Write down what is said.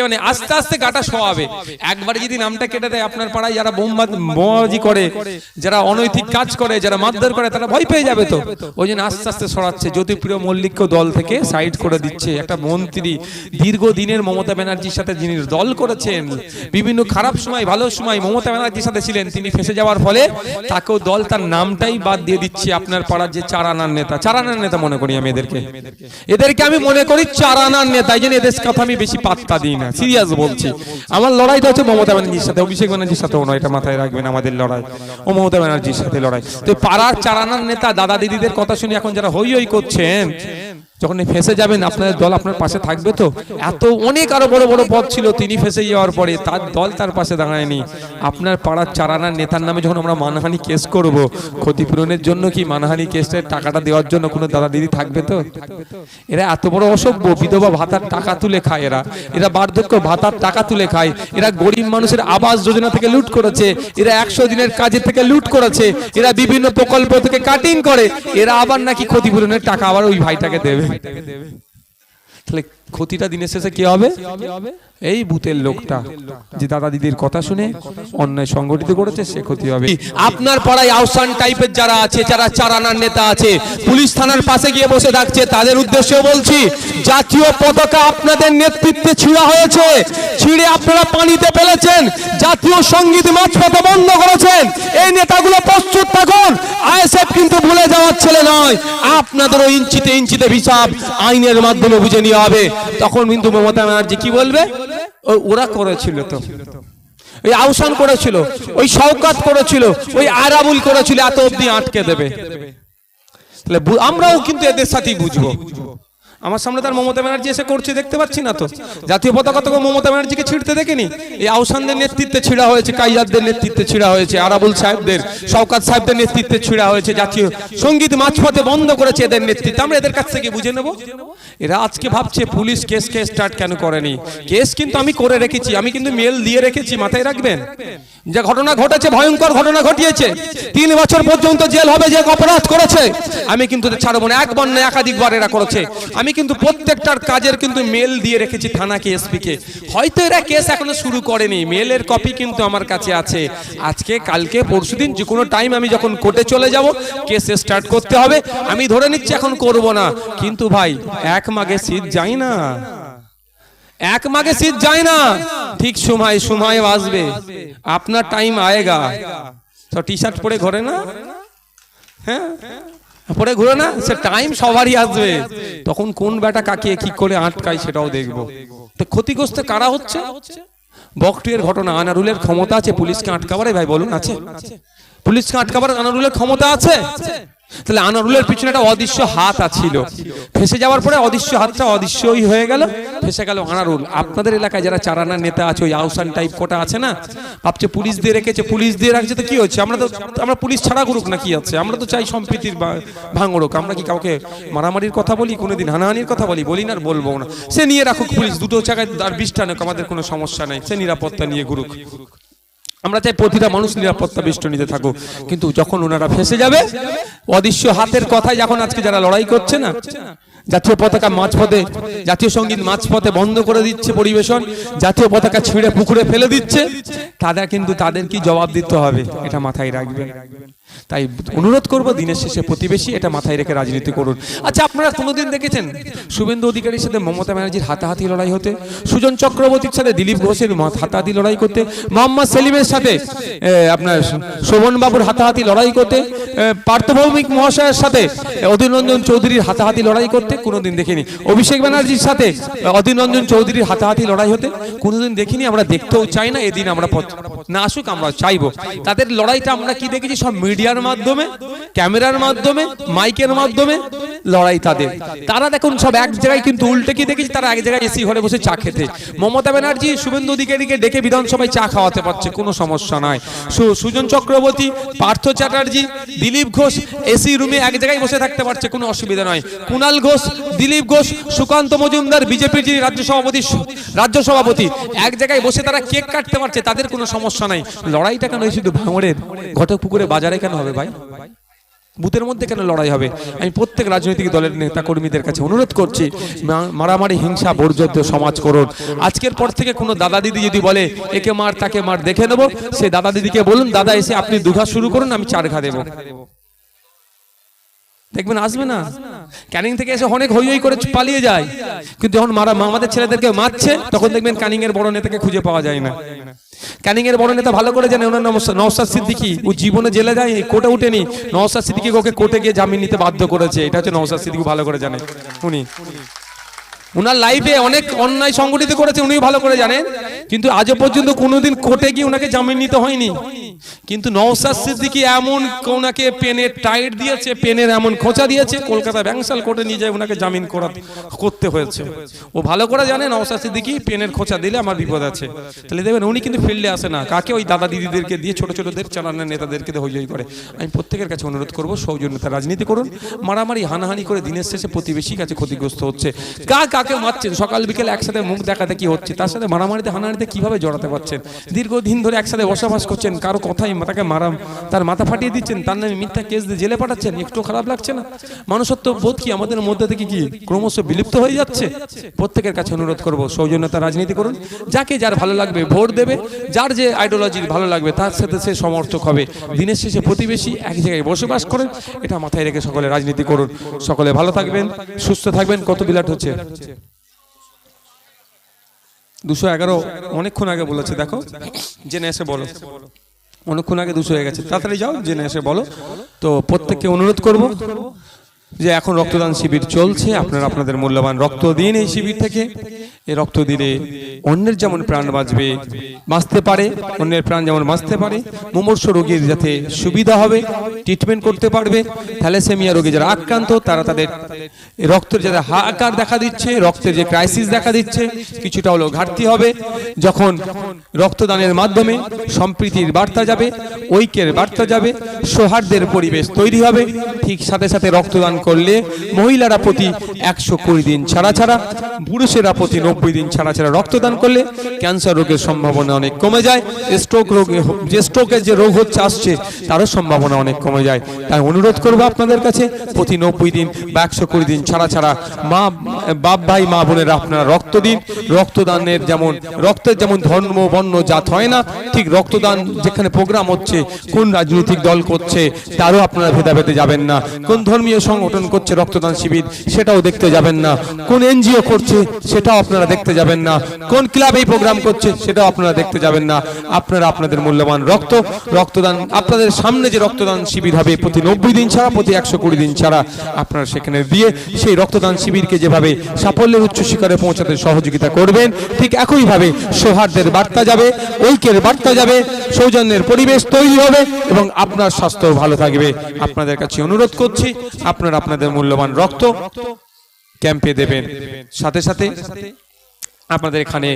মানে আস্তে আস্তে গাটা শোয়াবে। একবারে যদি নামটা কেটে দেয়, আপনার পাড়ায় যারা বোমবাজি করে, যারা অনৈতিক কাজ করে, যারা মারধর করে, তারা ভয় পেয়ে যাবে। তো ওই জন্য আস্তে আস্তে সরাচ্ছে। জ্যোতিপ্রিয় মল্লিককে দল থেকে সাইড করে দিচ্ছে। একটা মন্ত্রী দীর্ঘদিনের মমতা ব্যানার্জির সাথে যিনি দল করেছেন, বিভিন্ন খারাপ সময় ভালো সময় মমতা ব্যানার্জির সাথে ছিলেন, তিনি ফেসে যাওয়ার ফলে তাকেও দল তার নামটাই বাদ দিয়ে দিচ্ছে। আপনার পাড়ার যে চারানার নেতা, চারানার নেতা মনে করি আমি এদেরকে আমি মনে করি চারানার নেতা। এই জন্য এদের কথা আমি বেশি পাত্তা দিই না, সিরিয়াস বলছি। আমার লড়াইটা হচ্ছে মমতা ব্যানার্জির সাথে, অভিষেক ব্যানার্জির সাথেও নয়, এটা মাথায় রাখবেন। আমাদের লড়াই ও মমতা ব্যানার্জির সাথে লড়াই। তো পাড়ার চারানার নেতা দাদা দিদিদের কথা শুনে এখন যারা হই হই করছেন, যখন ফেসে যাবেন আপনাদের দল আপনার পাশে থাকবে। তো এত অনেক আরো বড় বড় পদ ছিল, তিনি ফেসে যাওয়ার পরে তার দল তার পাশে দাঁড়ায়নি। আপনার পাড়ার চারানার নেতার নামে যখন আমরা মানহানি কেস করব, ক্ষতিপূরণের জন্য কি মানহানি কেসের টাকাটা দেওয়ার জন্য কোনো দাদা দিদি থাকবে? তো এরা এত বড় অসভ্য। বিধবা ভাতার টাকা তুলে খায় এরা বার্ধক্য ভাতার টাকা তুলে খায়, এরা গরিব মানুষের আবাস যোজনা থেকে লুট করেছে, এরা 100 দিনের কাজের থেকে লুট করেছে, এরা বিভিন্ন প্রকল্প থেকে কাটিং করে, এরা আবার নাকি ক্ষতিপূরণের টাকা আবার ওই ভাইটাকে দেবে। তাহলে ক্ষতিটা দিনের শেষে কি হবে? এই বুতের লোকটা যে দাদা দিদির কথা শুনে অন্যায় সংগঠিত করেছে, সে ক্ষতি হবে। আপনার পাড়ায় আউসান টাইপের যারা আছে, যারা চারানার নেতা আছে, পুলিশ থানার পাশে গিয়ে বসে থাকছে, তাদের উদ্দেশ্যে বলছি, জাতীয় পতাকা আপনাদের নেতৃত্বে ছিঁড়া হয়েছে, ছিঁড়ে আপনারা পানিতে ফেলেছেন, জাতীয় সঙ্গীত মাঝপথে বন্ধ করেছেন। এই নেতাগুলো প্রস্তুত থাকুন, আইএসএফ কিন্তু ভুলে যাওয়ার ছেলে নয়। আপনাদেরও ইঞ্চিতে ইঞ্চিতে হিসাব আইনের মাধ্যমে বুঝে নিয়ে হবে। তখন কিন্তু মমতা ব্যানার্জি কি বলবে? ওরা করেছিল, তো ওই আহসান করেছিল, ওই শওকত করেছিল, ওই আরাবুল করেছিল, এত অবধি আটকে দেবে। তাহলে আমরাও কিন্তু এদের সাথেই বুঝবো। আমার সামনে তার মমতা ব্যানার্জি এসে করছে, দেখতে পাচ্ছি না তো? জাতীয় পতাকা তো মমতা ব্যানার্জিকে ছিঁড়তে দেখেনি। এই আহসানদের নেতৃত্বে ছিঁড়া হয়েছে, কাইয়ারদের নেতৃত্বে ছিঁড়া হয়েছে, আরাবুল সাহেবদের, শওকত সাহেবদের নেতৃত্বে ছিঁড়া হয়েছে, জাতীয় সঙ্গীত মাঝপথে বন্ধ করেছে এদের নেতৃত্বে। আমরা এদের কাছ থেকে বুঝে নেব। এরা আজকে ভাবছে পুলিশ কেস স্টার্ট কেন করেনি। কেস কিন্তু আমি করে রেখেছি, আমি কিন্তু মেল দিয়ে রেখেছি, মাথায় রাখবেন। যে ঘটনা ঘটেছে, ভয়ঙ্কর ঘটনা ঘটিয়েছে, 3 বছর পর্যন্ত জেল হবে যে অপরাধ করেছে, আমি কিন্তু ছাড়বো না। একবার না একাধিকবার এরা করেছে। আমি কিন্তু প্রত্যেকটার কাজের কিন্তু মেল দিয়ে রেখেছি থানাকে, এসপি কে। হয়তো এরা কেস এখনো শুরু করেনি, মেলের কপি কিন্তু আমার কাছে আছে। আজকে কালকে পরশুদিন যে কোনো টাইম আমি যখন কোর্টে চলে যাব, কেস স্টার্ট করতে হবে। আমি ধরে নিচ্ছি এখন করব না, কিন্তু ভাই এক মাগে শীত যায় না, এক মাগে শীত যায় না। ঠিক সময় আসবে, আপনার টাইম আয়েগা। তো টি শার্ট পরে ঘরে না, হ্যাঁ পরে ঘুরে না, সে টাইম সবারই আসবে। তখন কোন বেটা কাকে কি করে আটকায় সেটাও দেখবো। তো ক্ষতিগ্রস্ত কারা হচ্ছে? বকটুয়ের ঘটনা, আনারুলের ক্ষমতা আছে পুলিশকে আটকাবার? ভাই বলুন, আছে? পুলিশকে আটকাবার আনারুলের ক্ষমতা আছে? তাহলে আনারুলের পিছনে একটা অদৃশ্য হাত আছিল, ফেসে যাওয়ার পরে অদৃশ্য হাতটা অদৃশ্যই হয়ে গেল, ফেসে গেল আনারুল। আপনাদের এলাকায় যারা চারানার নেতা আছে, ওই আহসান টাইপ কোটা আছে না, ভাবছে পুলিশ দিয়ে রেখেছে, পুলিশ দিয়ে রাখছে, তো কি হচ্ছে? আমরা পুলিশ ছাড়া করুক না, কি আছে? আমরা তো চাই সম্প্রীতির ভাঙড়ুক। আমরা কি কাউকে মারামারির কথা বলি, কোনোদিন হানাহানির কথা বলি না, আর বলবো না। সে নিয়ে রাখুক পুলিশ, দুটো জায়গায় আর 20টা নেই, আমাদের কোনো সমস্যা নেই, সে নিরাপত্তা নিয়ে ঘুরুক। আমরা চাই প্রতিটা মানুষ নিরাপত্তা বেষ্টনীতে থাকুক। কিন্তু যখন ওনারা ফেসে যাবে, অদৃশ্য হাতের কথায় যখন আজকে যারা লড়াই করছে না, জাতীয় পতাকা মাঝপথে, জাতীয় সঙ্গীত মাঝপথে বন্ধ করে দিচ্ছে পরিবেশন, জাতীয় পতাকা ছিঁড়ে পুকুরে ফেলে দিচ্ছে, তাদের কিন্তু তাদের কি জবাব দিতে হবে, এটা মাথায় রাখবেন। তাই অনুরোধ করবো, দিনের শেষে প্রতিবেশী, এটা মাথায় রেখে রাজনীতি করুন। আচ্ছা, আপনারা কোনোদিন দেখেছেন শুভেন্দু অধিকারীর সাথে মমতা ব্যানার্জির হাতাহাতি লড়াই হতে, সুজন চক্রবর্তীর সাথে দিলীপ ঘোষের হাতাহাতি লড়াই করতে, মোহাম্মদ সেলিমের সাথে আপনার শোভন বাবুর হাতাহাতি লড়াই করতে, পার্থভৌমিক মহাশয়ের সাথে অধীর রঞ্জন চৌধুরীর হাতাহাতি লড়াই করতে কোনোদিন দেখিনি। অভিষেক ব্যানার্জির সাথে অধীর রঞ্জন চৌধুরীর হাতাহাতি লড়াই হতে কোনোদিন দেখিনি। আমরা দেখতেও চাই না, এদিন আমরা না আসুক, আমরা চাইবো। তাদের লড়াইটা আমরা কি দেখেছি? সব মিডিয়ার মাধ্যমে, ক্যামেরার মাধ্যমে, মাইকের মাধ্যমে লড়াই তাদের। তারা দেখুন সব এক জায়গায়, কিন্তু উল্টে কি দেখেছি? তারা এক জায়গায় এসি ঘরে বসে চা খেতে। মমতা ব্যানার্জি শুভেন্দু অধিকারীকে ডেকে বিধানসভায় চা খাওয়াতে পারছে, কোনো সমস্যা নাই। সুজন চক্রবর্তী, পার্থ চ্যাটার্জি, দিলীপ ঘোষ এসি রুমে এক জায়গায় বসে থাকতে পারছে, কোনো অসুবিধা নয়। কুণাল ঘোষ, দিলীপ ঘোষ, সুকান্ত মজুমদার, বিজেপির যিনি রাজ্য সভাপতি, এক জায়গায় বসে তারা কেক কাটতে পারছে, তাদের কোনো সমস্যা নাই। লড়াইটা কেন শুধু ভাঙড়ের ঘটকপুকুরে বাজারে কেন হবে ভাই? বুথের মধ্যে কেন লড়াই হবে? আমি প্রত্যেক রাজনৈতিক দলের নেতা কর্মীদের কাছে অনুরোধ করছি, মারামারি হিংসা বর্জিত সমাজ করুন। আজকের পর থেকে কোনো দাদা দিদি যদি বলে একে মার তাকে মার দেখে নেবো, সেই দাদা দিদিকে বলুন দাদা এসে আপনি 2 ঘা শুরু করুন, আমি 4 ঘা দেবো। দেখবেন আসবে না। ক্যানিং থেকে এসে অনেক হই হই করে পালিয়ে যায়, কিন্তু যখন আমাদের ছেলেদেরকে মারছে তখন দেখবেন ক্যানিং এর বড় নেতাকে খুঁজে পাওয়া যায় না। ক্যানিং এর বড় নেতা ভালো করে জানে, ওনার নাম নওশাদ সিদ্দিকী। ও জীবনে জেলে যায়, কোর্টে উঠেনি। নওশাদ সিদ্দিকী ওকে কোর্টে গিয়ে জামিন নিতে বাধ্য করেছে। এটা হচ্ছে নওশাদ সিদ্দিকী, ভালো করে জানে উনি। উনার লাইফে অনেক অন্যায় সংগঠিত করেছে, উনি ভালো করে জানেন, কিন্তু আজও পর্যন্ত কোনোদিন কোর্টে গিয়ে ওনাকে জামিন নিতে হয়নি। কিন্তু নওশাদ সিদ্দিকী এমন ওনাকে পেনের টাইট দিয়েছে, পেনের এমন খোঁচা দিয়েছে, কলকাতা ব্যাংসাল কোর্টে নিয়ে যায় ওনাকে জামিন করতে হয়েছে। ও ভালো করে জানে নওশাদ সিদ্দিকী পেনের খোঁচা দিলে আমার বিপদ আছে। তাহলে দেখবেন উনি কিন্তু ফিল্ডে আসে না, কাকে ওই দাদা দিদিদেরকে দিয়ে, ছোট ছোটদের চালানোর নেতাদেরকে হই হই করে। আমি প্রত্যেকের কাছে অনুরোধ করবো সৌজন্যতা রাজনীতি করুন। মারামারি হানাহানি করে দিনের শেষে প্রতিবেশীর কাছে ক্ষতিগ্রস্ত হচ্ছে। কাকে মারছেন, সকাল বিকেল একসাথে মুখ দেখাতে কি হচ্ছে, তার সাথে মারামারিতে হানাহানিতে কিভাবে জড়াতে পারছেন? দীর্ঘদিন ধরে একসাথে বসবাস করছেন, কারো কথাই তাকে তার মাথা ফাটিয়ে দিচ্ছেন, তার নামে মিথ্যা কেস দিয়ে জেলে পাঠাচ্ছেন, একটু খারাপ লাগছে না? মানুষত্ব বোধ কি আমাদের মধ্যে থেকে কি ক্রমশ বিলুপ্ত হয়ে যাচ্ছে? প্রত্যেকের কাছে অনুরোধ করব সৌজন্যতা রাজনীতি করুন। যাকে যার ভালো লাগবে ভোট দেবে, যার যে আইডিওলজি ভালো লাগবে তার সাথে সে সমর্থক হবে। দিনের শেষে প্রতিবেশী এক জায়গায় বসবাস করেন, এটা মাথায় রেখে সকলে রাজনীতি করুন। সকলে ভালো থাকবেন, সুস্থ থাকবেন। কত বিলাট হচ্ছে? 211 অনেকক্ষণ আগে বলেছে, দেখো জেনে এসে বলো। অনেকক্ষণ আগে 200 হয়ে গেছে, তাড়াতাড়ি যাও, জেনে এসে বলো। তো প্রত্যেককে অনুরোধ করব যে এখন রক্তদান শিবির চলছে, আপনারা আপনাদের মূল্যবান রক্ত দিন এই শিবির থেকে। এই রক্ত দিলে অন্যের যেমন প্রাণ বাঁচতে পারে, অন্যের প্রাণ যেমন বাঁচতে পারে, মুমূর্ষু রোগীর যাতে সুবিধা হবে, ট্রিটমেন্ট করতে পারবে। থ্যালাসেমিয়া রোগী যারা আক্রান্ত তারা তাদের রক্তের যারা হাহাকার দেখা দিচ্ছে, রক্তের যে ক্রাইসিস দেখা দিচ্ছে, কিছুটা হলেও ঘাটতি হবে। যখন রক্তদানের মাধ্যমে সম্প্রীতির বার্তা যাবে, ঐক্যের বার্তা যাবে, সৌহার্দ্যের পরিবেশ তৈরি হবে। ঠিক সাথে সাথে রক্তদান করলে মহিলারা প্রতি 120 দিন ছাড়া ছাড়া, পুরুষেরা প্রতি 90 দিন ছাড়া ছাড়া রক্তদান করলে ক্যান্সার রোগের সম্ভাবনা অনেক কমে যায়। স্ট্রোকের যে রোগ আসছে তারও সম্ভাবনা অনেক কমে যায়। তাই অনুরোধ করবো আপনাদের কাছে প্রতি 90 দিন বা 120 দিন ছাড়া ছাড়া বাপ ভাই মা বোনেরা আপনারা রক্ত দিন। রক্তদানের রক্তের যেমন ধর্ম বর্ণ জাত হয় না, ঠিক রক্তদান যেখানে প্রোগ্রাম হচ্ছে, কোন রাজনৈতিক দল করছে তারও আপনারা ভেদাভেদে যাবেন না, কোন ধর্মীয় সংগঠন করছে রক্তদান শিবির সেটাও দেখতে যাবেন না, কোন এনজিও করছে সেটাও আপনারা দেখতে যাবেন না, কোন ক্লাব এই প্রোগ্রাম করছে সেটাও আপনারা দেখতে যাবেন না। আপনারা আপনাদের মূল্যবান রক্তদান আপনাদের সামনে যে রক্তদান শিবির হবে প্রতি 90 দিন ছাড়া, প্রতি 120 দিন ছাড়া, আপনারা সেখানে দিয়ে সেই রক্তদান শিবিরকে যেভাবে সাফল্যের উচ্চ শিখরে পৌঁছাতে সহযোগিতা করবেন, ঠিক একইভাবে সৌহার্দ্যের বার্তা যাবে, ঐক্যের বার্তা যাবে, সৌজন্যের পরিবেশ তৈরি হবে এবং আপনার স্বাস্থ্য ভালো থাকবে। আপনাদের কাছে অনুরোধ করছি আপনারা আপনাদের মূল্যবান রক্ত ক্যাম্পে দেবেন। সাথে সাথে আপনাদের এখানে